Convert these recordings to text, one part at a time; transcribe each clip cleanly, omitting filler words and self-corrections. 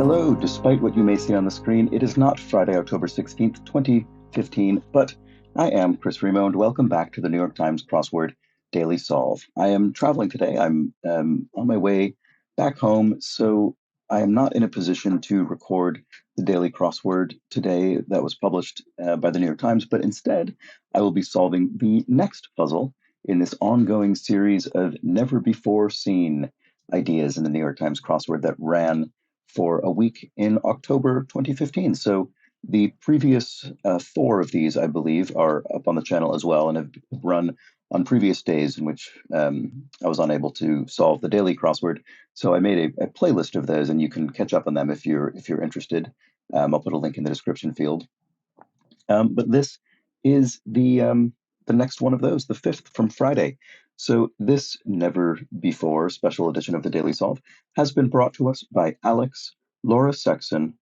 Hello, despite what you may see on the screen, it is not Friday, October 16th, 2015, but I am Chris Remo, and welcome back to the New York Times Crossword Daily Solve. I am traveling today. I'm on my way back home, so I am not in a position to record the daily crossword today that was published by the New York Times, but instead I will be solving the next puzzle in this ongoing series of never-before-seen ideas in the New York Times crossword that ran for a week in October 2015. So the previous four of these, I believe, are up on the channel as well and have run on previous days in which I was unable to solve the daily crossword. So I made a playlist of those, and you can catch up on them if you're interested. I'll put a link in the description field. But this is the next one of those, the fifth from Friday. So this never before special edition of the Daily Solve has been brought to us by Alex, Laura Sexton,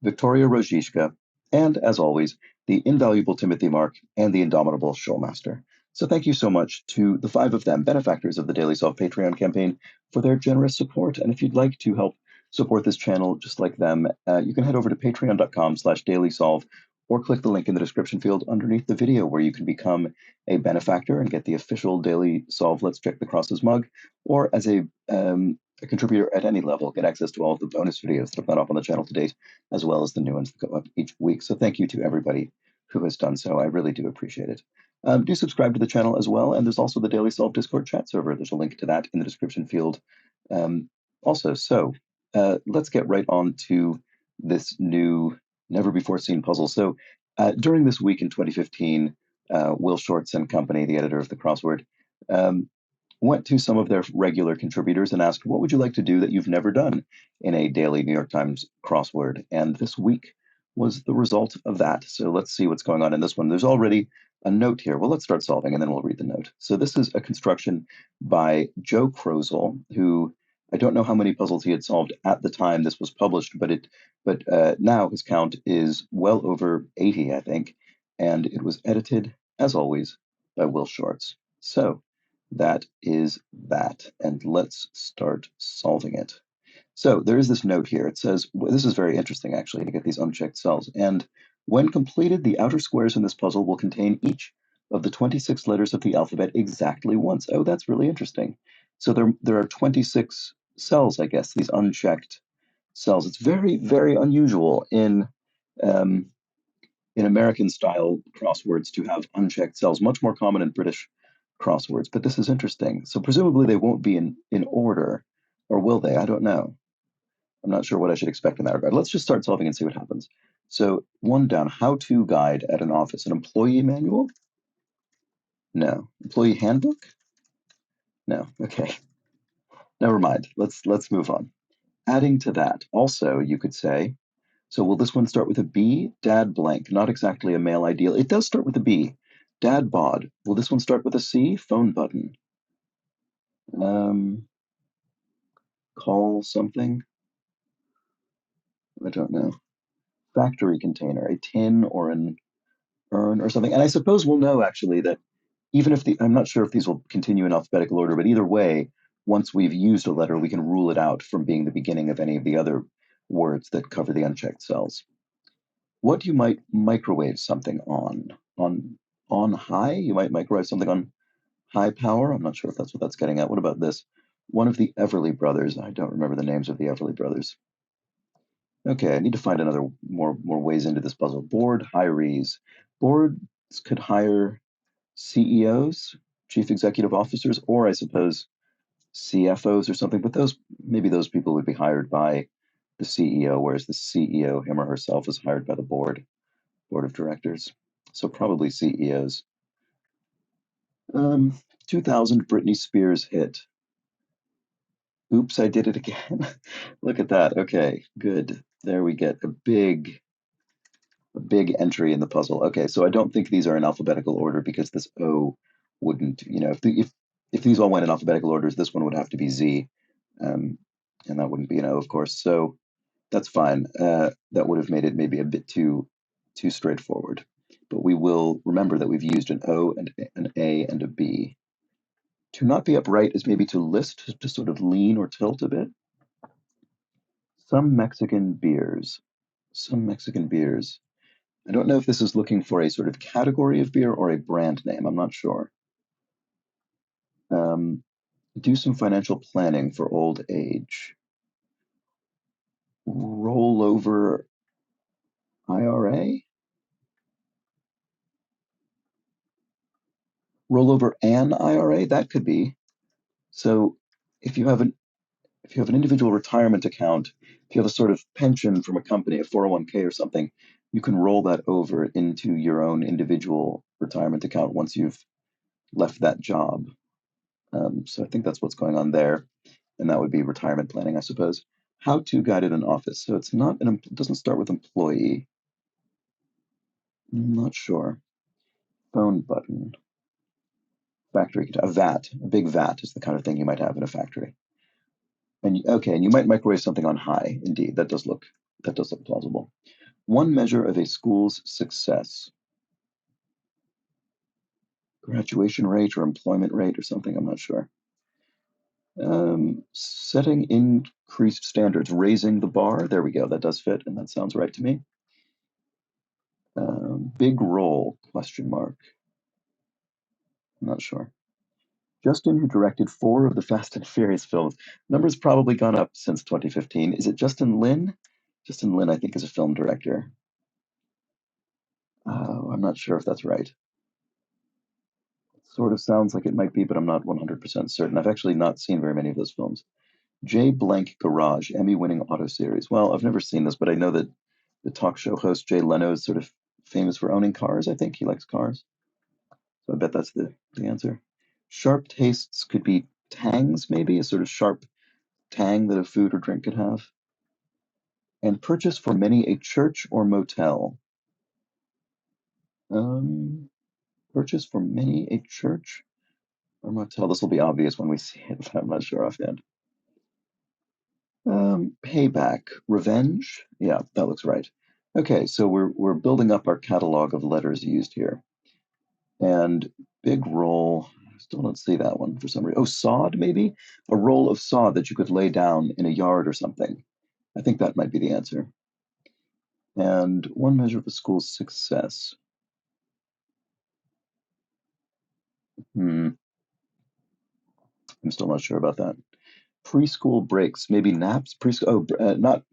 Victoria Rojishka, and as always, the invaluable Timothy Mark and the indomitable Showmaster. So thank you so much to the five of them, benefactors of the Daily Solve Patreon campaign, for their generous support. And if you'd like to help support this channel just like them, you can head over to patreon.com/dailysolve or click the link in the description field underneath the video where you can become a benefactor and get the official Daily Solve Let's Check the Crosses mug, or as a contributor at any level, get access to all of the bonus videos that have gone up on the channel to date, as well as the new ones that go up each week. So thank you to everybody who has done so. I really do appreciate it. Do subscribe to the channel as well, and there's also the Daily Solve Discord chat server. There's a link to that in the description field also. So let's get right on to this new never-before-seen puzzle. So during this week in 2015, Will Shortz and Company, the editor of the crossword, went to some of their regular contributors and asked, what would you like to do that you've never done in a daily New York Times crossword? And this week was the result of that. So let's see what's going on in this one. There's already a note here. Well, let's start solving, and then we'll read the note. So this is a construction by Joe Crozel, who I don't know how many puzzles he had solved at the time this was published, but now his count is well over 80, I think, and it was edited, as always, by Will Shortz. So that is that, and let's start solving it. So there is this note here. It says, this is very interesting, actually, to get these unchecked cells. And when completed, the outer squares in this puzzle will contain each of the 26 letters of the alphabet exactly once. Oh, that's really interesting. So there are 26 cells, I guess, these unchecked cells. It's very, very unusual in American-style crosswords to have unchecked cells, much more common in British crosswords. But this is interesting. So presumably they won't be in order, or will they? I don't know. I'm not sure what I should expect in that regard. Let's just start solving and see what happens. So one down, how-to guide at an office. An employee manual? No. Employee handbook? No. Okay. Never mind. Let's move on. Adding to that, also, you could say, so will this one start with a B? Dad blank, not exactly a male ideal. It does start with a B. Dad bod. Will this one start with a C? Phone button. Call something? I don't know. Factory container, a tin or an urn or something. And I suppose we'll know, actually, that even if I'm not sure if these will continue in alphabetical order, but either way, once we've used a letter, we can rule it out from being the beginning of any of the other words that cover the unchecked cells. What you might microwave something on? On high? You might microwave something on high power? I'm not sure if that's what that's getting at. What about this? One of the Everly brothers. I don't remember the names of the Everly brothers. Okay, I need to find another more ways into this puzzle. Board hirees. Boards could hire CEOs, chief executive officers, or I suppose CFOs or something, but maybe those people would be hired by the CEO, whereas the CEO, him or herself, is hired by the board of directors. So probably CEOs. 2000 Britney Spears hit. Oops, I did it again. Look at that. Okay, good. There we get a big entry in the puzzle. Okay, so I don't think these are in alphabetical order because this O wouldn't, if these all went in alphabetical orders, this one would have to be Z, and that wouldn't be an O, of course. So that's fine. That would have made it maybe a bit too straightforward. But we will remember that we've used an O and an A and a B. To not be upright is maybe to list, to sort of lean or tilt a bit. Some Mexican beers. Some Mexican beers. I don't know if this is looking for a sort of category of beer or a brand name. I'm not sure. Um, do some financial planning for old age. Rollover IRA? Rollover an IRA? That could be. So if you have an if you have an individual retirement account, if you have a sort of pension from a company, a 401k or something, you can roll that over into your own individual retirement account once you've left that job. So I think that's what's going on there, and that would be retirement planning, I suppose. How to guide in an office. So it's not it doesn't start with employee. I'm not sure. Phone button. Factory. A vat. A big vat is the kind of thing you might have in a factory. And okay, and you might microwave something on high. Indeed, that does look plausible. One measure of a school's success. Graduation rate or employment rate or something. I'm not sure. Setting increased standards, raising the bar. There we go. That does fit, and that sounds right to me. Big role? Question mark. I'm not sure. Justin, who directed 4 of the Fast and Furious films. Number's probably gone up since 2015. Is it Justin Lin? Justin Lin, I think, is a film director. I'm not sure if that's right. Sort of sounds like it might be, but I'm not 100% certain. I've actually not seen very many of those films. J. Blank Garage, Emmy-winning auto series. Well, I've never seen this, but I know that the talk show host Jay Leno is sort of famous for owning cars. I think he likes cars, so I bet that's the answer. Sharp tastes could be tangs, maybe a sort of sharp tang that a food or drink could have. And purchase for many a church or motel. Um, purchase for many a church or motel. This will be obvious when we see it, but I'm not sure offhand. Payback, revenge. Yeah, that looks right. Okay, so we're building up our catalog of letters used here, and big roll. I still don't see that one for some reason. Oh, sod maybe a roll of sod that you could lay down in a yard or something. I think that might be the answer. And one measure of a school's success. Hmm, I'm still not sure about that. Preschool breaks, maybe naps. Preschool,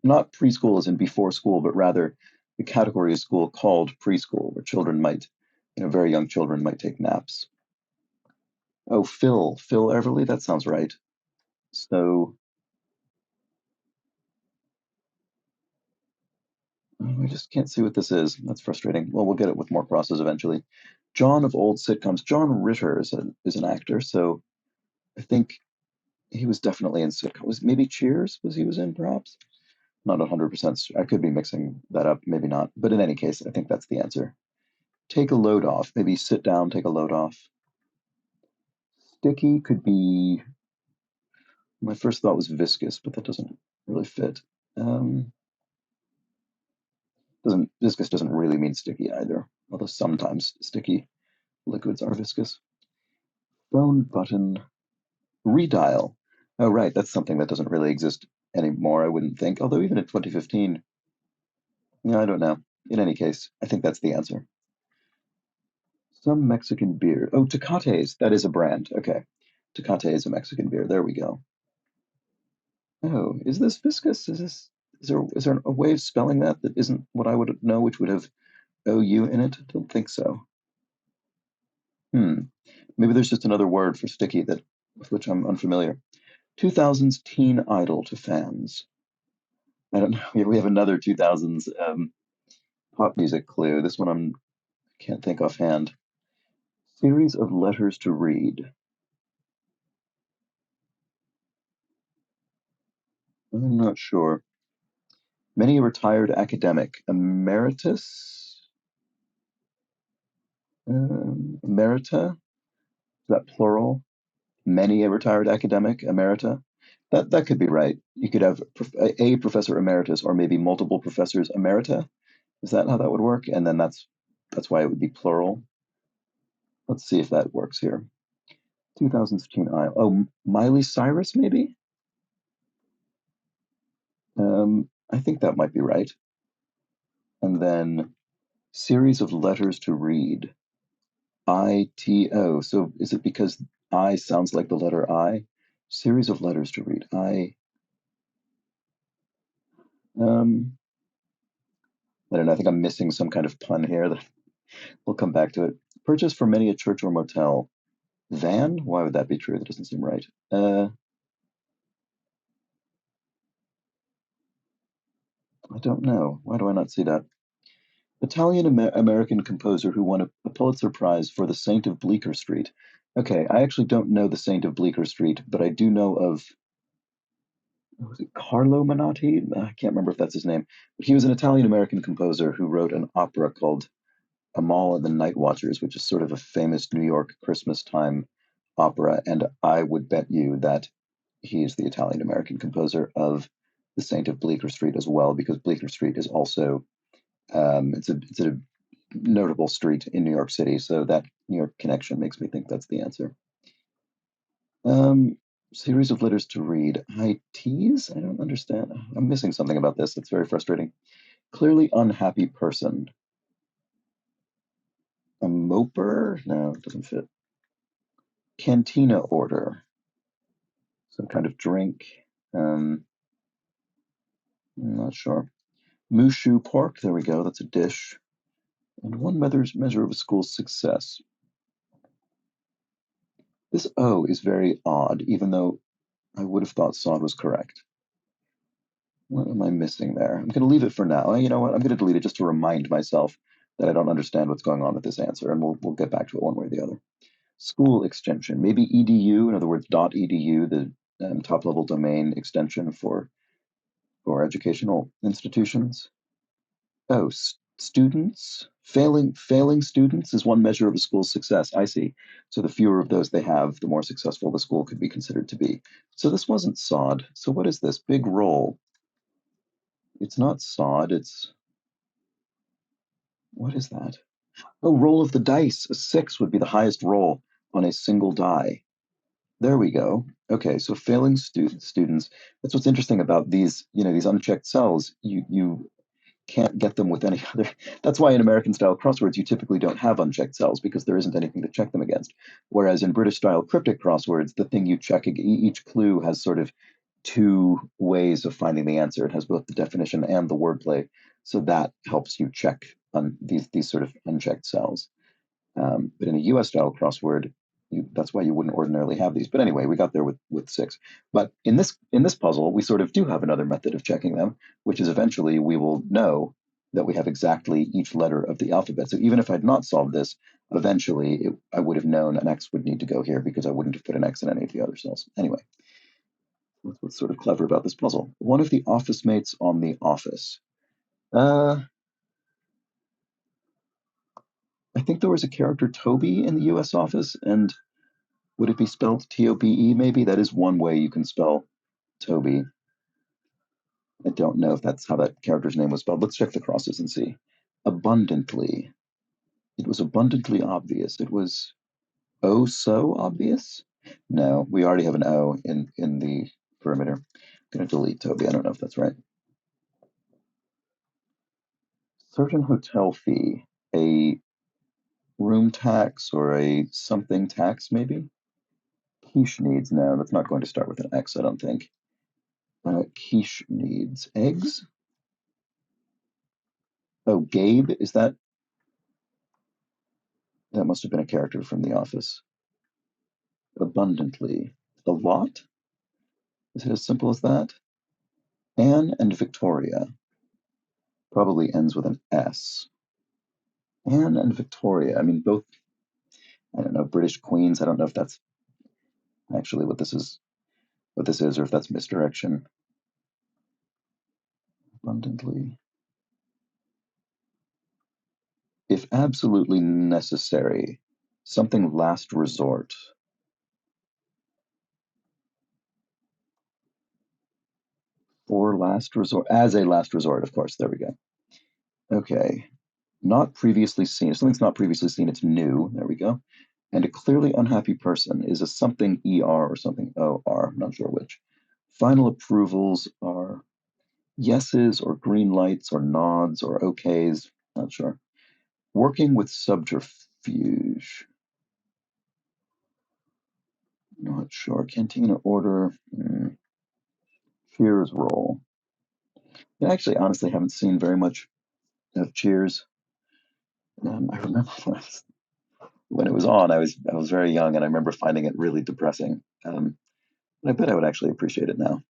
not preschool as in before school, but rather the category of school called preschool, where children might, very young children might take naps. Oh, Phil Everly, that sounds right. So I just can't see what this is. That's frustrating. Well, we'll get it with more crosses eventually. John of old sitcoms. John Ritter is an actor, so I think he was definitely in sitcoms. Was maybe Cheers? Was he was in perhaps? Not 100%. I could be mixing that up, maybe not. But in any case, I think that's the answer. Take a load off. Maybe sit down, take a load off. Sticky could be. My first thought was viscous, but that doesn't really fit. Um, doesn't Viscous doesn't really mean sticky either, although sometimes sticky liquids are viscous. Phone button. Redial. Oh, right. That's something that doesn't really exist anymore, I wouldn't think. Although even in 2015, yeah, I don't know. In any case, I think that's the answer. Some Mexican beer. Oh, Tecates. That is a brand. Okay. Tecate is a Mexican beer. There we go. Oh, is this viscous? Is there a way of spelling that isn't what I would know, which would have OU in it? I don't think so. Hmm. Maybe there's just another word for sticky that with which I'm unfamiliar. 2000s teen idol to fans. I don't know. We have another 2000s pop music clue. This one can't think offhand. Series of letters to read. I'm not sure. Many a retired academic. Emeritus? Emerita? Is that plural? Many a retired academic. Emerita? That could be right. You could have a professor emeritus or maybe multiple professors emerita. Is that how that would work? And then that's why it would be plural. Let's see if that works here. 2015 Isle. Oh, Miley Cyrus, maybe? I think that might be right. And then series of letters to read. ITO. So is it because I sounds like the letter I? Series of letters to read. Um, I don't know. I think I'm missing some kind of pun here. That we'll come back to it. Purchase for many a church or motel. Van? Why would that be true? That doesn't seem right. I don't know. Why do I not see that? Italian American composer who won a Pulitzer Prize for The Saint of Bleecker Street. Okay, I actually don't know The Saint of Bleecker Street, but I do know of, was it Carlo Menotti? I can't remember if that's his name. But he was an Italian American composer who wrote an opera called Amal and the Night Watchers, which is sort of a famous New York Christmas time opera. And I would bet you that he is the Italian American composer of The Saint of Bleecker Street as well, because Bleecker Street is also it's a notable street in New York City. So that New York connection makes me think that's the answer. Um, series of letters to read. I tease? I don't understand. I'm missing something about this. It's very frustrating. Clearly unhappy person. A moper? No, it doesn't fit. Cantina order. Some kind of drink. I'm not sure. Mushu pork. There we go. That's a dish. And one measure of a school's success. This O is very odd, even though I would have thought sod was correct. What am I missing there? I'm going to leave it for now. You know what? I'm going to delete it just to remind myself that I don't understand what's going on with this answer, and we'll get back to it one way or the other. School extension, maybe edu, in other words, .edu, the top level domain extension for educational institutions. Oh, students failing students is one measure of a school's success. I see. So the fewer of those they have, the more successful the school could be considered to be. So this wasn't sod. So what is this? Big roll. It's not sod. It's what is that? Oh, roll of the dice. A six would be the highest roll on a single die. There we go. Okay, so failing students. That's what's interesting about these, these unchecked cells. You can't get them with any other. That's why in American style crosswords, you typically don't have unchecked cells because there isn't anything to check them against. Whereas in British style cryptic crosswords, the thing you check, each clue has sort of two ways of finding the answer. It has both the definition and the wordplay. So that helps you check on these sort of unchecked cells. But in a US style crossword, that's why you wouldn't ordinarily have these. But anyway, we got there with six. But in this puzzle, we sort of do have another method of checking them, which is eventually we will know that we have exactly each letter of the alphabet. So even if I'd not solved this, eventually I would have known an X would need to go here because I wouldn't have put an X in any of the other cells. Anyway, that's what's sort of clever about this puzzle. One of the office mates on The Office. Uh, I think there was a character Toby in the U.S. Office, and would it be spelled Tobe? Maybe that is one way you can spell Toby. I don't know if that's how that character's name was spelled. Let's check the crosses and see. Abundantly. It was abundantly obvious. It was oh so obvious. No, we already have an O in the perimeter. I'm going to delete Toby. I don't know if that's right. Certain hotel fee, a room tax or a something tax, maybe. Quiche needs. No, that's not going to start with an X. I don't think. Quiche needs eggs. Oh, Gabe, is that must have been a character from The Office. Abundantly. A lot? Is it as simple as that? Anne and Victoria probably ends with an S. Anne and Victoria. I mean, both, I don't know, British queens. I don't know if that's actually what this is, or if that's misdirection. Abundantly. If absolutely necessary, something last resort. For last resort, as a last resort, of course. There we go. Okay. Not previously seen. If something's not previously seen, it's new. There we go. And a clearly unhappy person is a something ER or something OR. I'm not sure which. Final approvals are yeses or green lights or nods or okays. Not sure. Working with subterfuge. Not sure. Cantina order. Cheers roll. I actually honestly haven't seen very much of Cheers. I remember when it was on, I was very young, and I remember finding it really depressing. I bet I would actually appreciate it now.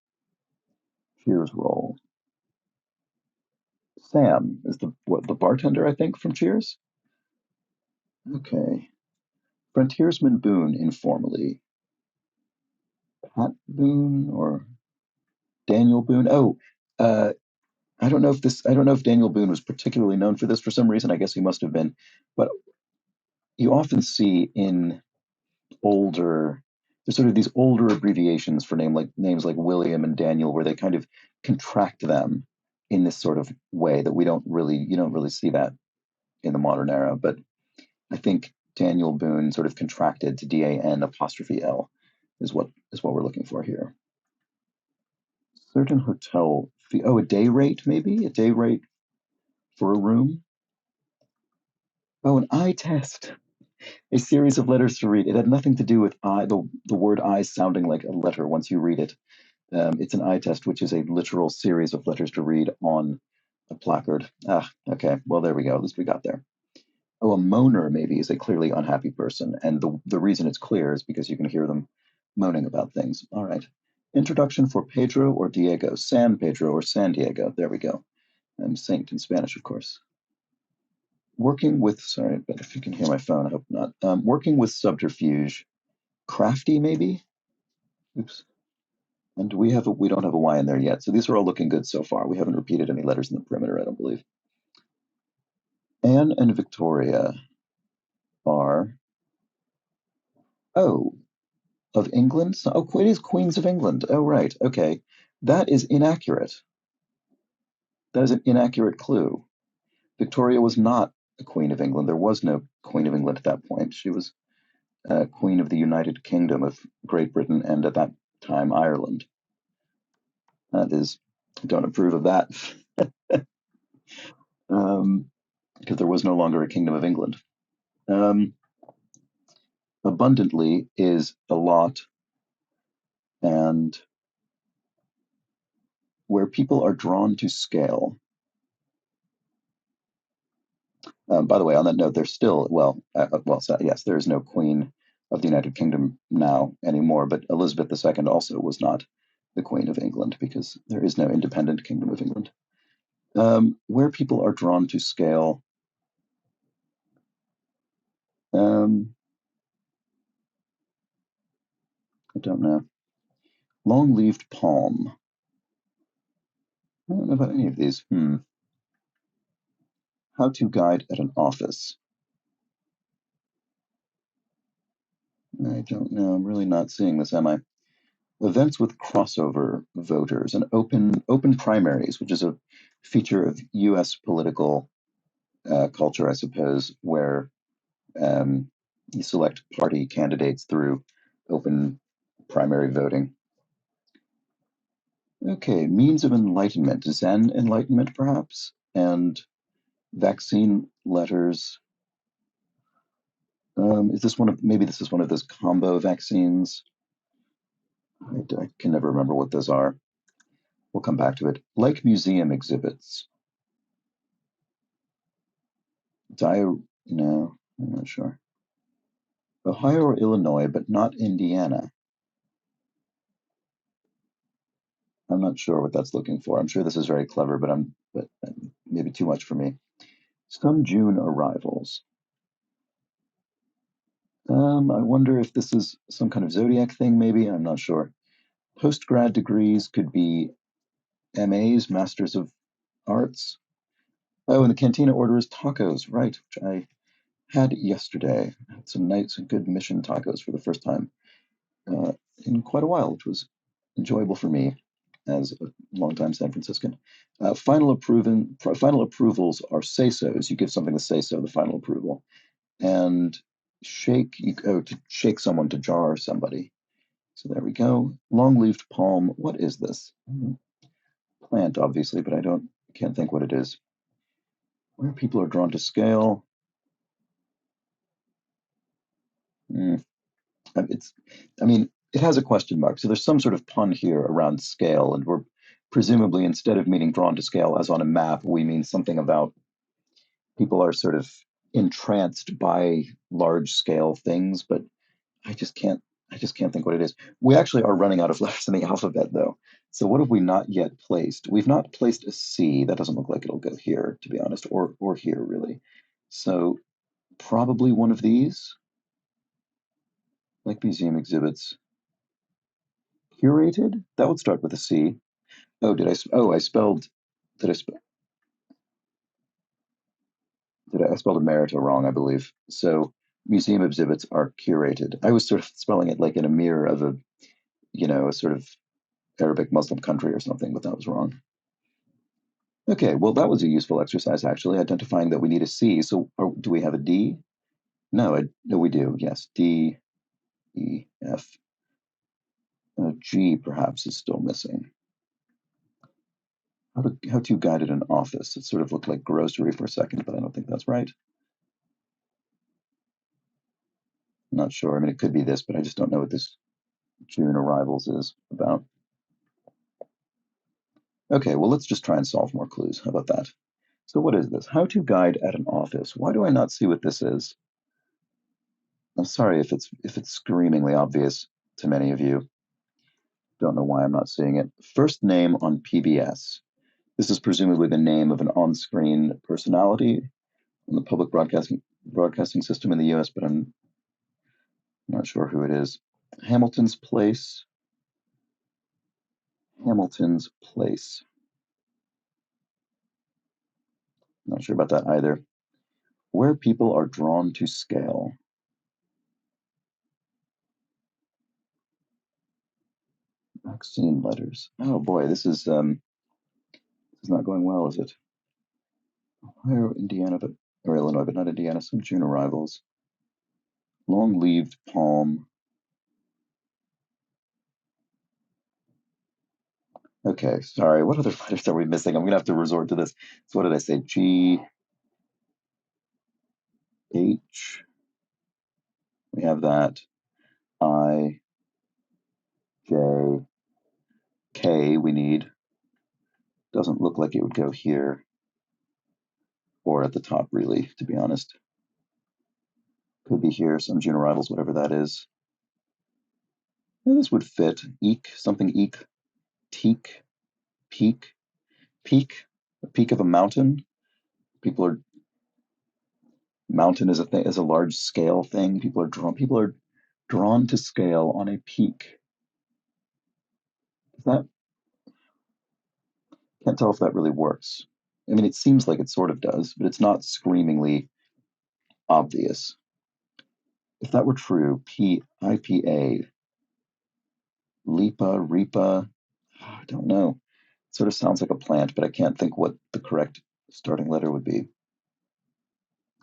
Cheers roll. Sam is the bartender, I think, from Cheers. Okay. Frontiersman Boone informally. Pat Boone or Daniel Boone? Oh, uh, I don't know if Daniel Boone was particularly known for this for some reason. I guess he must have been, but you often see in older there's sort of these older abbreviations for names like William and Daniel, where they kind of contract them in this sort of way that we don't really you don't really see that in the modern era. But I think Daniel Boone sort of contracted to DAN apostrophe L is what we're looking for here. Certain hotel fee. Oh, a day rate, maybe? A day rate for a room? Oh, an eye test. A series of letters to read. It had nothing to do with the word I sounding like a letter once you read it. It's an eye test, which is a literal series of letters to read on a placard. Ah, okay. Well, there we go. At least we got there. Oh, a moaner maybe is a clearly unhappy person. And the reason it's clear is because you can hear them moaning about things. All right. Introduction for Pedro or Diego. San Pedro or San Diego. There we go. Saint in Spanish, of course. Working with, sorry, but if you can hear my phone, I hope not. Working with subterfuge. Crafty, maybe? Oops. And we don't have a Y in there yet. So these are all looking good so far. We haven't repeated any letters in the perimeter, I don't believe. Anne and Victoria are, oh, of England? So, oh, it is Queens of England. Oh, right. Okay. That is inaccurate. That is an inaccurate clue. Victoria was not a Queen of England. There was no Queen of England at that point. She was Queen of the United Kingdom of Great Britain and at that time Ireland. That is, I don't approve of that. Because there was no longer a Kingdom of England. Um, abundantly is a lot, and where people are drawn to scale. By the way, on that note, there's still so, yes, there is no Queen of the United Kingdom now anymore, but Elizabeth II also was not the Queen of England because there is no independent Kingdom of England. Where people are drawn to scale. I don't know. Long-leaved palm. I don't know about any of these. How to guide at an office. I don't know. I'm really not seeing this, am I? Events with crossover voters and open primaries, which is a feature of U.S. political culture, I suppose, where you select party candidates through open primary voting. Okay, means of enlightenment, Zen enlightenment, perhaps, and vaccine letters. Is this one of maybe this is one of those combo vaccines? I can never remember what those are. We'll come back to it. Like museum exhibits. No, I'm not sure. Ohio or Illinois, but not Indiana. I'm not sure what that's looking for. I'm sure this is very clever, but maybe too much for me. Some June arrivals. I wonder if this is some kind of zodiac thing, maybe. I'm not sure. Post-grad degrees could be MAs, Masters of Arts. Oh, and the cantina order is tacos, right, which I had yesterday. I had some good mission tacos for the first time uh, in quite a while, which was enjoyable for me as a longtime San Franciscan. Final approvals are say-sos. You give something the say-so, the final approval. And to shake someone, to jar somebody. So there we go. Long-leaved palm. What is this? plant, obviously, but can't think what it is. Where people are drawn to scale. Mm, it's, I mean, it has a question mark. So there's some sort of pun here around scale, and we're presumably, instead of meaning drawn to scale as on a map, we mean something about people are sort of entranced by large scale things, but I just can't I just can't think what it is. We actually are running out of letters in the alphabet though. So what have we not yet placed? We've not placed a C. That doesn't look like it'll go here, to be honest, or here really. So probably one of these, like museum exhibits. Curated? That would start with a C. Oh, I spelled did I sp did I spelled Emerita wrong, I believe. So museum exhibits are curated. I was sort of spelling it like in a mirror of a sort of Arabic Muslim country or something, but that was wrong. Okay, well, that was a useful exercise, actually, identifying that we need a C. So do we have a D? No, we do. Yes, D, E, F. G perhaps is still missing. How to guide at an office? It sort of looked like grocery for a second, but I don't think that's right. I'm not sure. I mean, it could be this, but I just don't know what this June arrivals is about. Okay, well, let's just try and solve more clues. How about that? So what is this? How to guide at an office. Why do I not see what this is? I'm sorry if it's screamingly obvious to many of you. Don't know why I'm not seeing it. First name on PBS. This is presumably the name of an on-screen personality in the public broadcasting system in the U.S., but I'm not sure who it is. Hamilton's Place. Hamilton's Place. Not sure about that either. Where people are drawn to scale. Vaccine letters. Oh boy, this is not going well, is it? Ohio, Indiana, or Illinois, but not Indiana. Some June arrivals. Long-leaved palm. Okay, sorry. What other letters are we missing? I'm gonna have to resort to this. So what did I say? G, H. We have that. I, J, K. We need. Doesn't look like it would go here or at the top, really. To be honest, could be here. Some June arrivals, whatever that is. Yeah, this would fit. Eek, something eek, teak, peak, peak. A peak of a mountain. People are mountain is a thing, is a large scale thing. People are drawn to scale on a peak. That can't tell if that really works. I mean, it seems like it sort of does, but it's not screamingly obvious. If that were true, IPA, Lipa, Ripa, I don't know. It sort of sounds like a plant, but I can't think what the correct starting letter would be.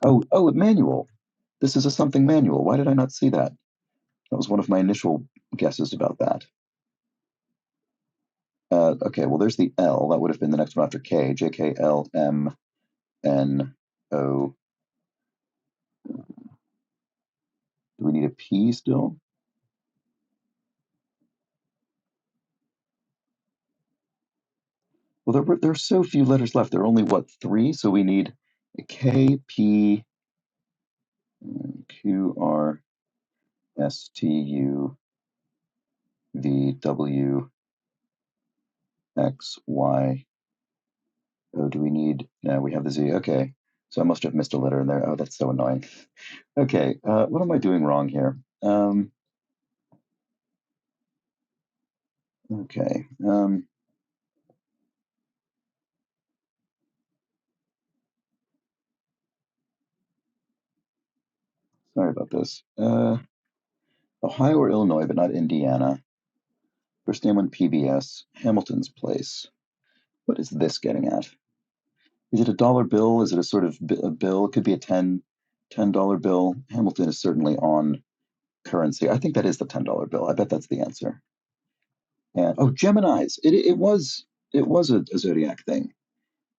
Oh, manual. This is a something manual. Why did I not see that? That was one of my initial guesses about that. Okay, well, there's the L. That would have been the next one after K. JKLMNO. Do we need a P still? Well, there are so few letters left. There are only, what, three? So we need a K, P, Q, R, S, T, U, V, W, X, Y. Oh, do we need? No, we have the Z. Okay. So I must have missed a letter in there. Oh, that's so annoying. Okay, what am I doing wrong here? Okay. Sorry about this. Ohio or Illinois, but not Indiana. First name on PBS. Hamilton's Place. What is this getting at? Is it a dollar bill? Is it a sort of a bill? It could be a $10 bill. Hamilton is certainly on currency. I think that is the $10 bill. I bet that's the answer. And oh, Gemini's. It was. it was a zodiac thing.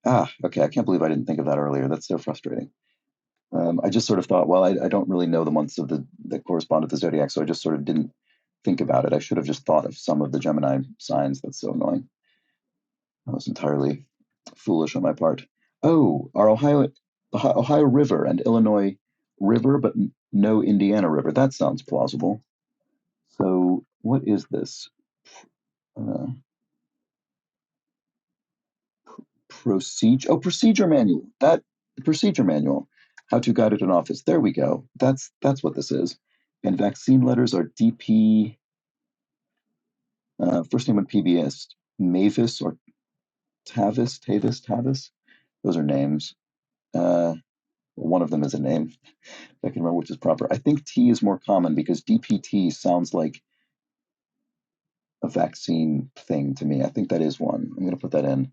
Ah, okay. I can't believe I didn't think of that earlier. That's so frustrating. I just sort of thought, well, I don't really know the months of the that correspond to the zodiac, so I just sort of didn't think about it. I should have just thought of some of the Gemini signs. That's so annoying. That was entirely foolish on my part. Oh, our Ohio River and Illinois River, but no Indiana River. That sounds plausible. So, what is this? Uh, procedure manual. That procedure manual. How to guide it in office. There we go. That's what this is. And vaccine letters are DP. First name on PBS. Mavis or Tavis. Those are names. Uh, one of them is a name. I can remember which is proper. I think T is more common because DPT sounds like a vaccine thing to me. I think that is one. I'm going to put that in.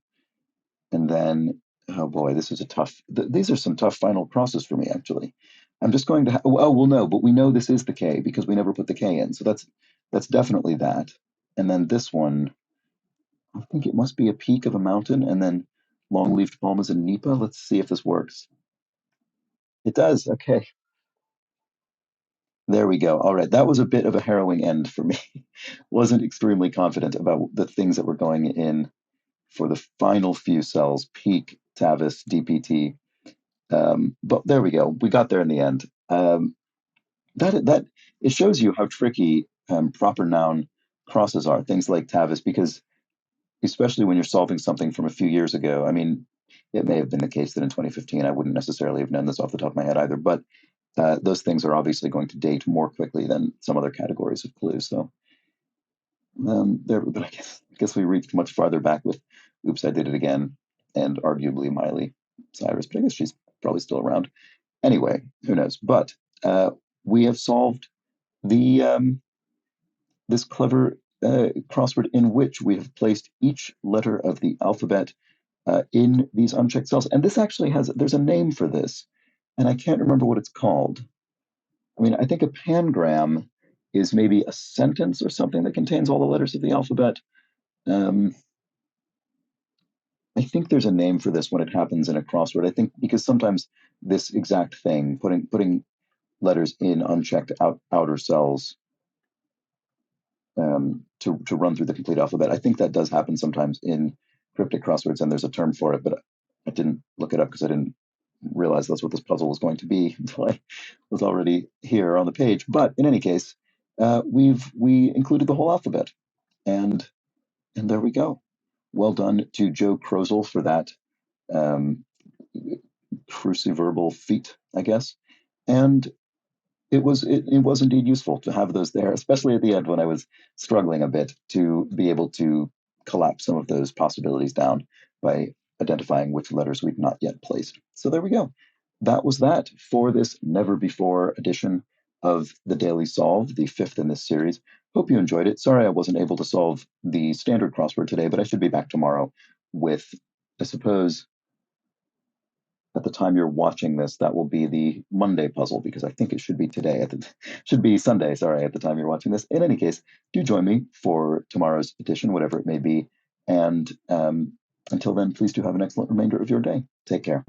And then, oh boy, this is a tough. These are some tough final crosses for me, actually. I'm just going to. Oh well, no, but we know this is the K because we never put the K in, so that's definitely that. And then this one, I think it must be a peak of a mountain, and then long-leaved palmas in Nipa. Let's see if this works. It does. Okay, there we go. All right, that was a bit of a harrowing end for me. Wasn't extremely confident about the things that were going in for the final few cells: peak, Tavis, DPT. But there we go. We got there in the end. That it shows you how tricky proper noun crosses are. Things like Tavis, because especially when you're solving something from a few years ago. I mean, it may have been the case that in 2015 I wouldn't necessarily have known this off the top of my head either. But those things are obviously going to date more quickly than some other categories of clues. So there, but I guess we reached much farther back with "Oops, I Did It Again" and arguably Miley Cyrus. But I guess she's probably still around. Anyway, who knows? But we have solved the this clever crossword in which we have placed each letter of the alphabet in these unchecked cells. And this actually there's a name for this, and I can't remember what it's called. I mean, I think a pangram is maybe a sentence or something that contains all the letters of the alphabet. Um, I think there's a name for this when it happens in a crossword. I think because sometimes this exact thing, putting letters in unchecked outer cells to run through the complete alphabet. I think that does happen sometimes in cryptic crosswords, and there's a term for it, but I didn't look it up because I didn't realize that's what this puzzle was going to be until I was already here on the page. But in any case, we included the whole alphabet, and there we go. Well done to Joe Crozel for that um, cruciverbal feat, I guess. And it was indeed useful to have those there, especially at the end when I was struggling a bit to be able to collapse some of those possibilities down by identifying which letters we'd not yet placed. So there we go. That was that for this never before edition of the Daily Solve, the fifth in this series. Hope you enjoyed it. Sorry I wasn't able to solve the standard crossword today, but I should be back tomorrow with, I suppose, at the time you're watching this, that will be the Monday puzzle because I think it should be today. Should be Sunday. Sorry, at the time you're watching this. In any case, do join me for tomorrow's edition, whatever it may be. And until then, please do have an excellent remainder of your day. Take care.